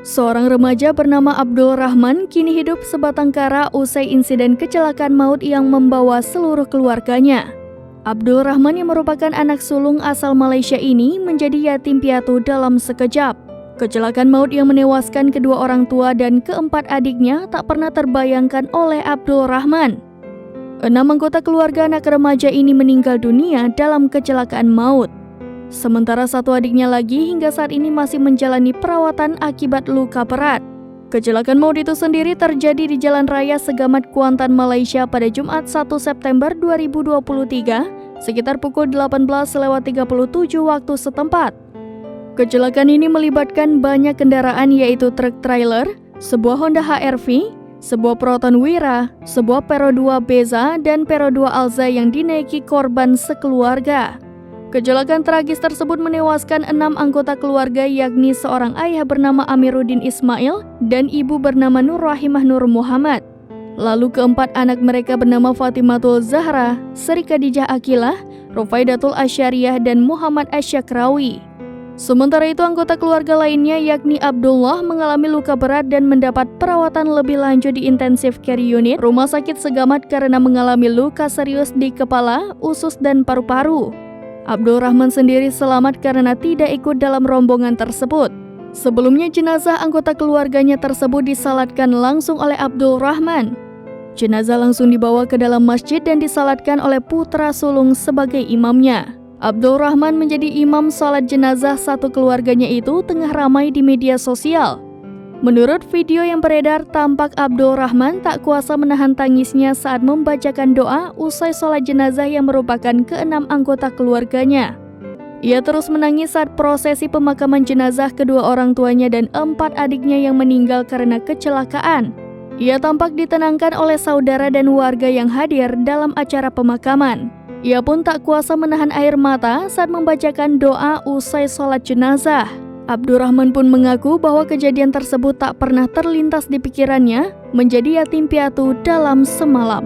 Seorang remaja bernama Abdul Rahman kini hidup sebatang kara usai insiden kecelakaan maut yang membawa seluruh keluarganya. Abdul Rahman yang merupakan anak sulung asal Malaysia ini menjadi yatim piatu dalam sekejap. Kecelakaan maut yang menewaskan kedua orang tua dan keempat adiknya tak pernah terbayangkan oleh Abdul Rahman. 6 anggota keluarga anak remaja ini meninggal dunia dalam kecelakaan maut. Sementara satu adiknya lagi hingga saat ini masih menjalani perawatan akibat luka berat. Kecelakaan maut itu sendiri terjadi di Jalan Raya Segamat Kuantan, Malaysia pada Jumat 1 September 2023 sekitar pukul 18.37 waktu setempat. Kecelakaan ini melibatkan banyak kendaraan yaitu truk trailer, sebuah Honda HR-V, sebuah Proton Wira, sebuah Pero 2 Beza, dan Pero 2 Alza yang dinaiki korban sekeluarga. Kecelakaan tragis tersebut menewaskan 6 anggota keluarga yakni seorang ayah bernama Amiruddin Ismail dan ibu bernama Nur Rahimah Nur Muhammad. Lalu keempat anak mereka bernama Fatimatul Zahra, Sri Khadijah Akilah, Rufaidatul Asyariah, dan Muhammad Asyakrawi. Sementara itu anggota keluarga lainnya yakni Abdullah mengalami luka berat dan mendapat perawatan lebih lanjut di Intensive Care Unit Rumah Sakit Segamat karena mengalami luka serius di kepala, usus, dan paru-paru. Abdul Rahman sendiri selamat karena tidak ikut dalam rombongan tersebut. Sebelumnya jenazah anggota keluarganya tersebut disalatkan langsung oleh Abdul Rahman. Jenazah langsung dibawa ke dalam masjid dan disalatkan oleh putra sulung sebagai imamnya. Abdul Rahman menjadi imam salat jenazah satu keluarganya itu tengah ramai di media sosial. Menurut video yang beredar, tampak Abdul Rahman tak kuasa menahan tangisnya saat membacakan doa usai sholat jenazah yang merupakan ke-6 anggota keluarganya. Ia terus menangis saat prosesi pemakaman jenazah kedua orang tuanya dan 4 adiknya yang meninggal karena kecelakaan. Ia tampak ditenangkan oleh saudara dan warga yang hadir dalam acara pemakaman. Ia pun tak kuasa menahan air mata saat membacakan doa usai sholat jenazah. Abdul Rahman pun mengaku bahwa kejadian tersebut tak pernah terlintas di pikirannya menjadi yatim piatu dalam semalam.